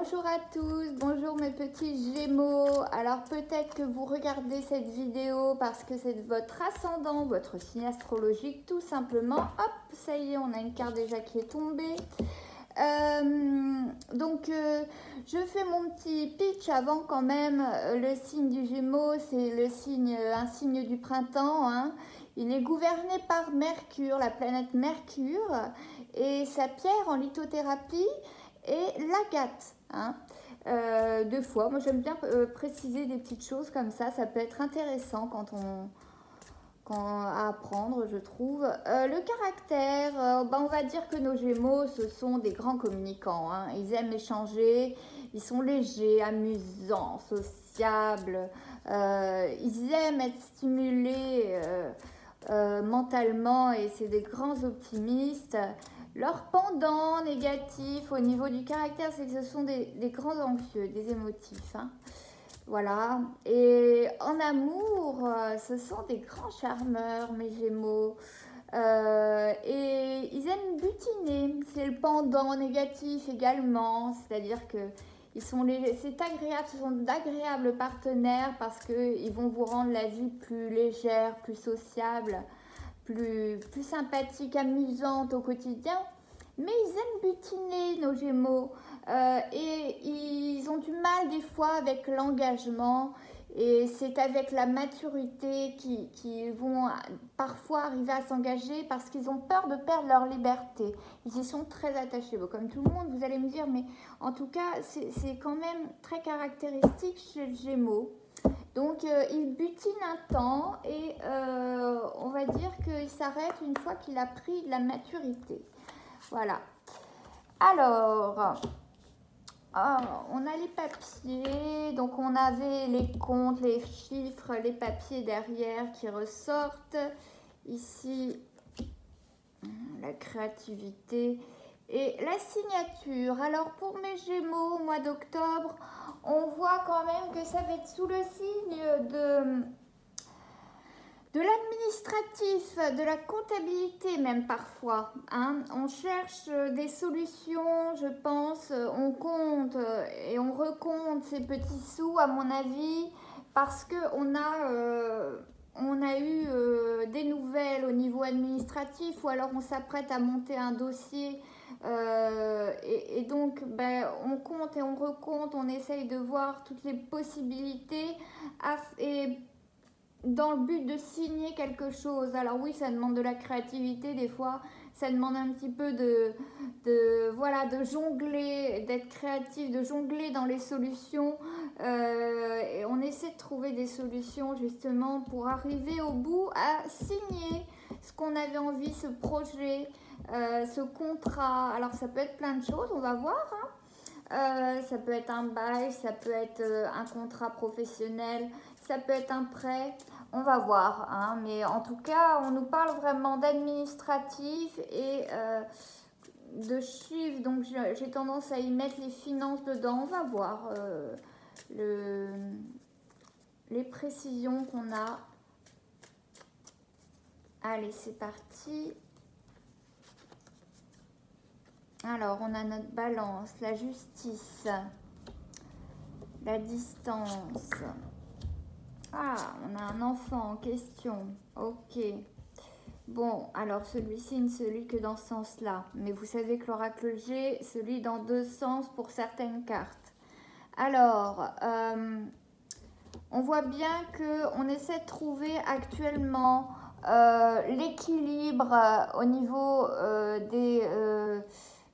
Bonjour à tous, bonjour mes petits Gémeaux. Alors peut-être que vous regardez cette vidéo parce que c'est votre ascendant, votre signe astrologique tout simplement. Hop, ça y est, on a une carte déjà qui est tombée. Je fais mon petit pitch avant quand même. Le signe du Gémeaux, c'est un signe du printemps, hein. Il est gouverné par Mercure, la planète Mercure, et sa pierre en lithothérapie est l'agate, hein. Deux fois, moi j'aime bien préciser des petites choses comme ça peut être intéressant à apprendre, je trouve. Le caractère, on va dire que nos Gémeaux, ce sont des grands communicants, hein. Ils aiment échanger, ils sont légers, amusants, sociables, ils aiment être stimulés mentalement et c'est des grands optimistes. Leur pendant négatif au niveau du caractère, c'est que ce sont des grands anxieux, des émotifs, hein. Voilà. Et en amour, ce sont des grands charmeurs, mes Gémeaux. Et ils aiment butiner. C'est le pendant négatif également. C'est-à-dire que c'est agréable, ce sont d'agréables partenaires parce qu'ils vont vous rendre la vie plus légère, plus sociable, plus sympathique, amusante au quotidien. Mais ils aiment butiner, nos Gémeaux. Et ils ont du mal des fois avec l'engagement. Et c'est avec la maturité qu'ils vont parfois arriver à s'engager parce qu'ils ont peur de perdre leur liberté. Ils y sont très attachés. Bon, comme tout le monde, vous allez me dire, mais en tout cas, c'est quand même très caractéristique chez le Gémeaux. Donc, il butine un temps et on va dire qu'il s'arrête une fois qu'il a pris de la maturité. Voilà. Alors, on a les papiers. Donc, on avait les comptes, les chiffres, les papiers derrière qui ressortent. Ici, la créativité et la signature. Alors, pour mes Gémeaux, au mois d'octobre, on voit quand même que ça va être sous le signe de l'administratif, de la comptabilité même parfois, hein. On cherche des solutions, je pense, on compte et on recompte ces petits sous à mon avis parce qu'on a eu des nouvelles au niveau administratif ou alors on s'apprête à monter un dossier et donc on compte et on recompte, on essaye de voir toutes les possibilités et dans le but de signer quelque chose. Alors oui, ça demande de la créativité des fois, ça demande un petit peu de jongler, d'être créatif, de jongler dans les solutions. Et on essaie de trouver des solutions justement pour arriver au bout à signer ce qu'on avait envie, ce projet, ce contrat. Alors ça peut être plein de choses, on va voir, hein. Ça peut être un bail, ça peut être un contrat professionnel, ça peut être un prêt, on va voir, hein. Mais en tout cas, on nous parle vraiment d'administratif et de chiffres, donc j'ai tendance à y mettre les finances dedans. On va voir les précisions qu'on a. Allez, c'est parti. Alors, on a notre balance, la justice, la distance. Ah, on a un enfant en question. Ok. Bon, alors celui-ci ne se lit que dans ce sens-là. Mais vous savez que l'oracle G se lit dans deux sens pour certaines cartes. Alors, on voit bien qu'on essaie de trouver actuellement l'équilibre au niveau des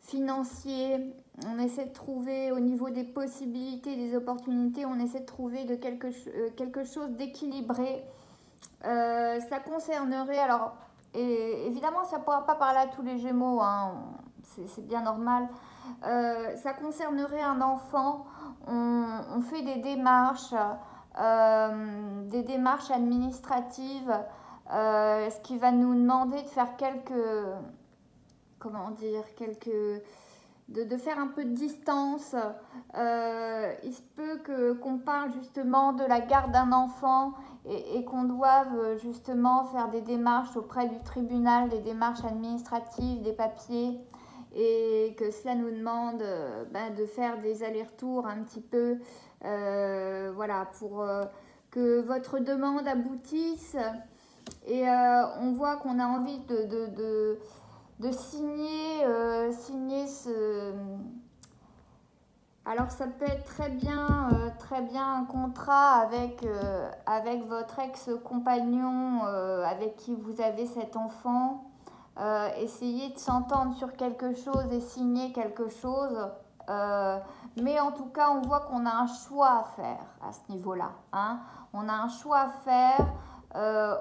financiers. On essaie de trouver au niveau des possibilités, des opportunités, on essaie de trouver quelque chose d'équilibré. Ça concernerait, alors évidemment ça ne pourra pas parler à tous les Gémeaux, hein, c'est bien normal. Ça concernerait un enfant, on fait des démarches administratives, ce qui va nous demander de faire de faire un peu de distance. Il se peut qu'on parle justement de la garde d'un enfant et qu'on doive justement faire des démarches auprès du tribunal, des démarches administratives, des papiers. et que cela nous demande de faire des allers-retours un petit peu, voilà, pour que votre demande aboutisse. Et on voit qu'on a envie de signer ce... Alors ça peut être très bien un contrat avec votre ex-compagnon avec qui vous avez cet enfant. Essayez de s'entendre sur quelque chose et signer quelque chose. Mais en tout cas, on voit qu'on a un choix à faire à ce niveau-là. Hein. On a un choix à faire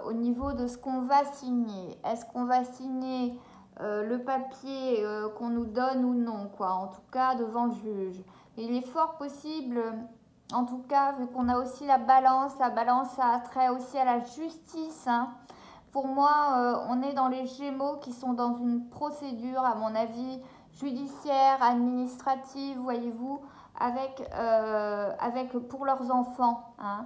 au niveau de ce qu'on va signer. Est-ce qu'on va signer le papier qu'on nous donne ou non, quoi, en tout cas devant le juge. Il est fort possible, en tout cas, vu qu'on a aussi la balance a trait aussi à la justice. Hein. Pour moi, on est dans les Gémeaux qui sont dans une procédure, à mon avis, judiciaire, administrative, voyez-vous, avec pour leurs enfants. Hein.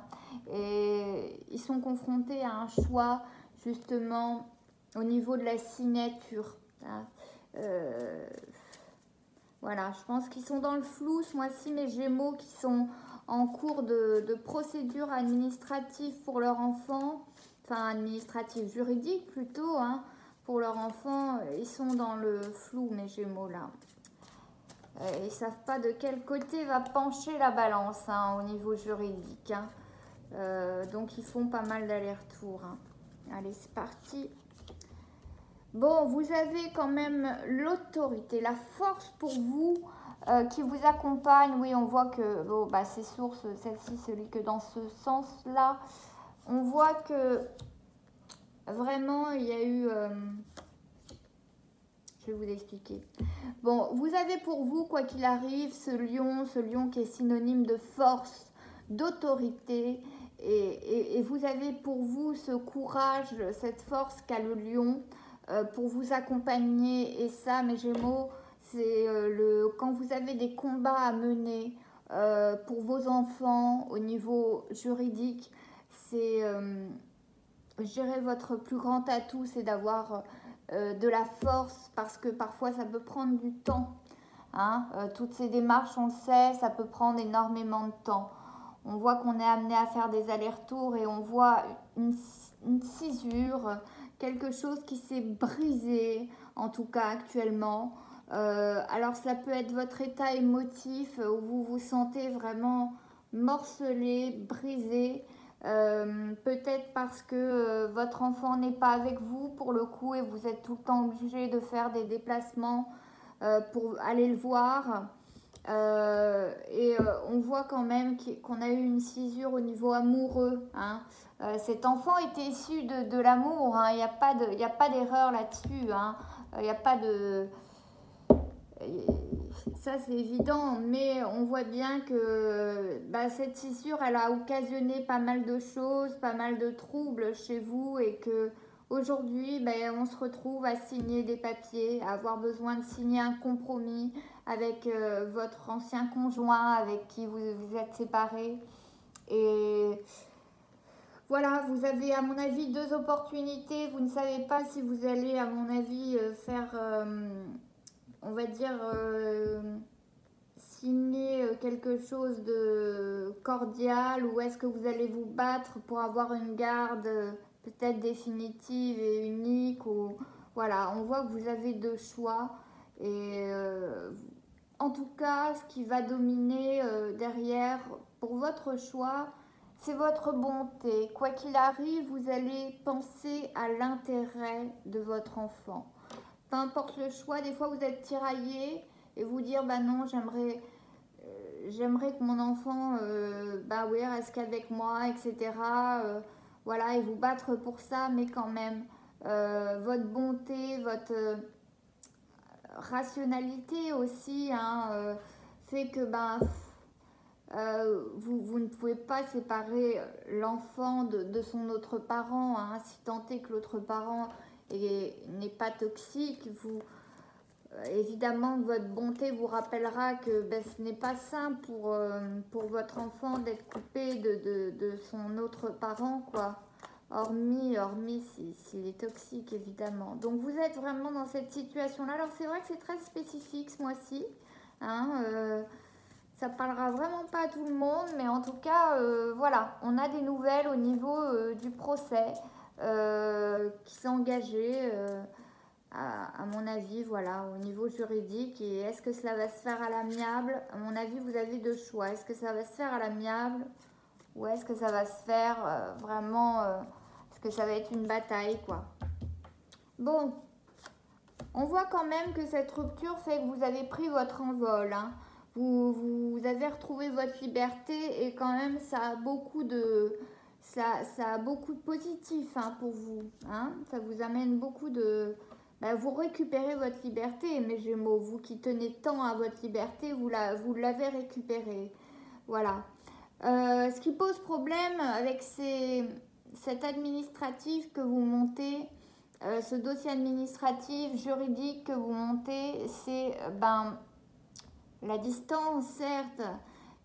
Et ils sont confrontés à un choix, justement, au niveau de la signature. Hein. Voilà, je pense qu'ils sont dans le flou ce mois-ci, mes Gémeaux qui sont en cours de procédure administrative pour leur enfant, enfin administrative juridique plutôt, hein, pour leur enfant. Ils sont dans le flou, mes Gémeaux là. Ils ne savent pas de quel côté va pencher la balance hein, au niveau juridique. Hein. Donc ils font pas mal d'allers-retours. Hein. Allez, c'est parti. Bon, vous avez quand même l'autorité, la force pour vous qui vous accompagne. Oui, on voit que bon, ces sources, celle-ci, celui que dans ce sens-là, on voit que vraiment il y a eu... je vais vous expliquer. Bon, vous avez pour vous, quoi qu'il arrive, ce lion qui est synonyme de force, d'autorité. Et vous avez pour vous ce courage, cette force qu'a le lion. Pour vous accompagner, et ça mes Gémeaux c'est quand vous avez des combats à mener pour vos enfants au niveau juridique, c'est je dirais votre plus grand atout, c'est d'avoir de la force, parce que parfois ça peut prendre du temps hein. Toutes ces démarches, on le sait, ça peut prendre énormément de temps. On voit qu'on est amené à faire des allers-retours et on voit une cisure, quelque chose qui s'est brisé, en tout cas actuellement. Alors ça peut être votre état émotif où vous vous sentez vraiment morcelé, brisé. Peut-être parce que votre enfant n'est pas avec vous pour le coup et vous êtes tout le temps obligé de faire des déplacements pour aller le voir. On voit quand même qu'on a eu une cisure au niveau amoureux. Hein. Cet enfant était issu de l'amour. Hein. Il n'y a pas d'erreur là-dessus. Hein. Il n'y a pas de... Ça, c'est évident. Mais on voit bien que cette cisure, elle a occasionné pas mal de choses, pas mal de troubles chez vous et que... Aujourd'hui, on se retrouve à signer des papiers, à avoir besoin de signer un compromis avec votre ancien conjoint avec qui vous êtes séparés. Et voilà, vous avez à mon avis deux opportunités. Vous ne savez pas si vous allez à mon avis faire, on va dire, signer quelque chose de cordial ou est-ce que vous allez vous battre pour avoir une garde peut-être définitive et unique ou voilà, on voit que vous avez deux choix et en tout cas ce qui va dominer derrière pour votre choix c'est votre bonté. Quoi qu'il arrive, vous allez penser à l'intérêt de votre enfant. Peu importe le choix, des fois vous êtes tiraillé et vous dire non, j'aimerais que mon enfant oui, reste qu'avec moi, etc. Voilà, et vous battre pour ça, mais quand même, votre bonté, votre rationalité aussi, hein, fait que vous ne pouvez pas séparer l'enfant de son autre parent, hein, si tant est que l'autre parent n'est pas toxique. Évidemment, votre bonté vous rappellera que ce n'est pas sain pour votre enfant d'être coupé de son autre parent, quoi. hormis s'il est toxique, évidemment. Donc, vous êtes vraiment dans cette situation-là. Alors, c'est vrai que c'est très spécifique ce mois-ci. Hein, ça parlera vraiment pas à tout le monde, mais en tout cas, voilà, on a des nouvelles au niveau du procès qui s'est engagé, à mon avis, voilà, au niveau juridique. Et est-ce que cela va se faire à l'amiable? À mon avis, vous avez deux choix. Est-ce que ça va se faire à l'amiable ou est-ce que ça va se faire vraiment, est-ce que ça va être une bataille, quoi? Bon, on voit quand même que cette rupture fait que vous avez pris votre envol, hein. Vous avez retrouvé votre liberté et quand même ça a beaucoup de, ça a beaucoup de positifs, hein, pour vous. Hein. Ça vous amène beaucoup de... Ben, vous récupérez votre liberté, mes Gémeaux. Vous qui tenez tant à votre liberté, vous l'avez récupérée. Voilà. Ce qui pose problème avec cet administratif que vous montez, ce dossier administratif, juridique que vous montez, c'est la distance, certes,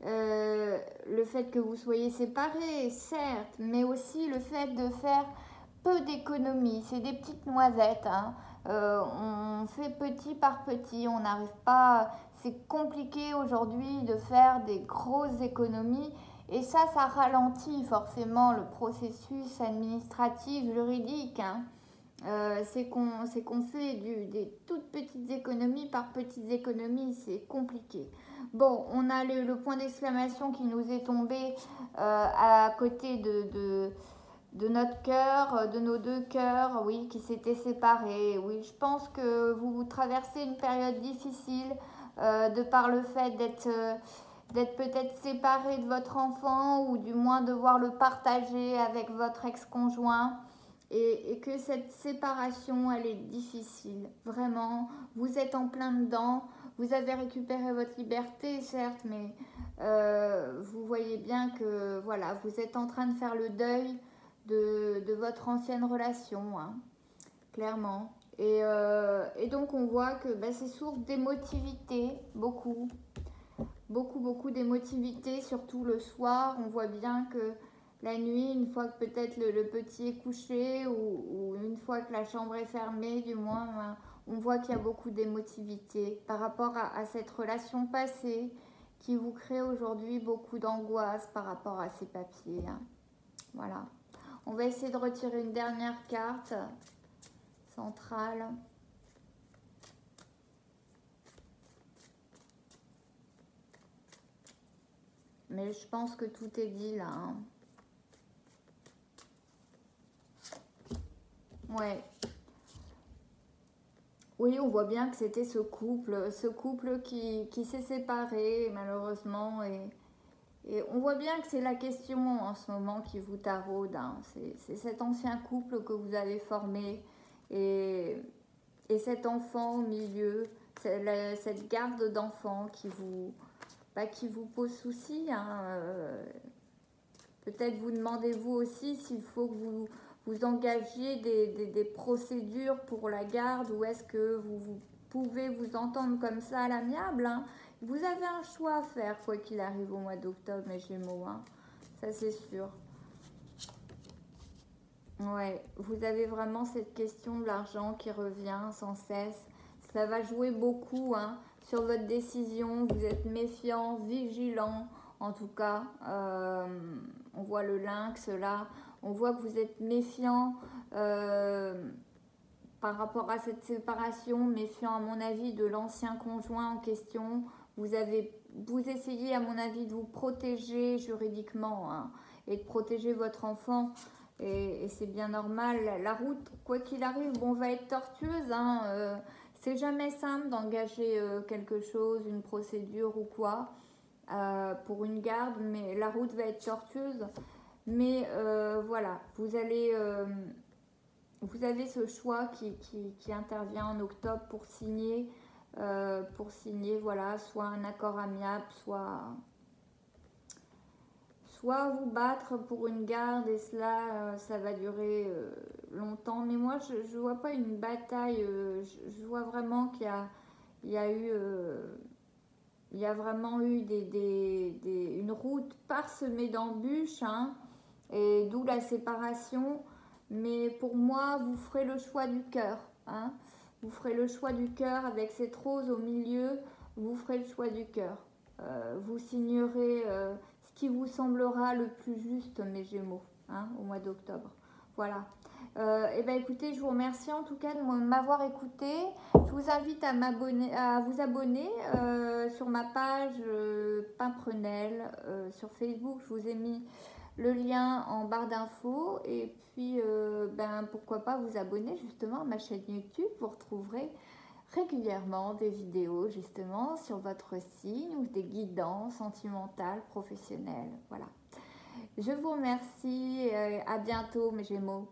le fait que vous soyez séparés, certes, mais aussi le fait de faire peu d'économies. C'est des petites noisettes, hein. On fait petit par petit, on n'arrive pas... C'est compliqué aujourd'hui de faire des grosses économies et ça ralentit forcément le processus administratif, juridique, hein. C'est qu'on fait des toutes petites économies par petites économies, c'est compliqué. Bon, on a le point d'exclamation qui nous est tombé à côté de notre cœur, de nos deux cœurs, oui, qui s'étaient séparés. Oui, je pense que vous traversez une période difficile de par le fait d'être peut-être séparé de votre enfant ou du moins devoir le partager avec votre ex-conjoint. Et que cette séparation, elle est difficile, vraiment. Vous êtes en plein dedans, vous avez récupéré votre liberté, certes, mais vous voyez bien que voilà, vous êtes en train de faire le deuil de votre ancienne relation, hein, clairement. Et donc on voit que c'est source d'émotivité, beaucoup d'émotivité, surtout le soir. On voit bien que la nuit, une fois que peut-être le petit est couché ou une fois que la chambre est fermée, du moins, on voit qu'il y a beaucoup d'émotivité par rapport à cette relation passée qui vous crée aujourd'hui beaucoup d'angoisse par rapport à ces papiers, hein. Voilà. On va essayer de retirer une dernière carte centrale. Mais je pense que tout est dit là, hein. Ouais. Oui, on voit bien que c'était ce couple qui s'est séparé malheureusement. Et on voit bien que c'est la question en ce moment qui vous taraude, hein. C'est cet ancien couple que vous avez formé et cet enfant au milieu, cette garde d'enfant qui vous pose souci, hein. Peut-être vous demandez-vous aussi s'il faut que vous engagiez des procédures pour la garde ou est-ce que vous pouvez vous entendre comme ça à l'amiable, hein. Vous avez un choix à faire quoi qu'il arrive au mois d'octobre, mes Gémeaux, hein. Ça c'est sûr. Ouais, vous avez vraiment cette question de l'argent qui revient sans cesse. Cela va jouer beaucoup, hein, sur votre décision. Vous êtes méfiant, vigilant. En tout cas, on voit le lynx là. On voit que vous êtes méfiant par rapport à cette séparation, méfiant à mon avis de l'ancien conjoint en question. Vous essayez à mon avis de vous protéger juridiquement, hein, et de protéger votre enfant. Et c'est bien normal. La route, quoi qu'il arrive, bon, va être tortueuse, hein. C'est jamais simple d'engager quelque chose, une procédure ou quoi, pour une garde, mais la route va être tortueuse. Mais voilà, vous avez ce choix qui intervient en octobre pour signer, voilà, soit un accord amiable, soit vous battre pour une garde et cela, ça va durer longtemps. Mais moi, je ne vois pas une bataille. Je vois vraiment qu'il y a eu, il y a vraiment eu une route parsemée d'embûches, hein, et d'où la séparation. Mais pour moi, vous ferez le choix du cœur. Hein. Vous ferez le choix du cœur avec cette rose au milieu. Vous ferez le choix du cœur. Vous signerez ce qui vous semblera le plus juste, mes Gémeaux, hein, au mois d'octobre. Voilà. Et ben écoutez, je vous remercie en tout cas de m'avoir écouté. Je vous invite à vous abonner sur ma page Pimprenelle sur Facebook. Je vous ai mis le lien en barre d'infos et puis ben pourquoi pas vous abonner justement à ma chaîne YouTube. Vous retrouverez régulièrement des vidéos justement sur votre signe ou des guidances sentimentales, professionnelles. Voilà. Je vous remercie et à bientôt mes Gémeaux.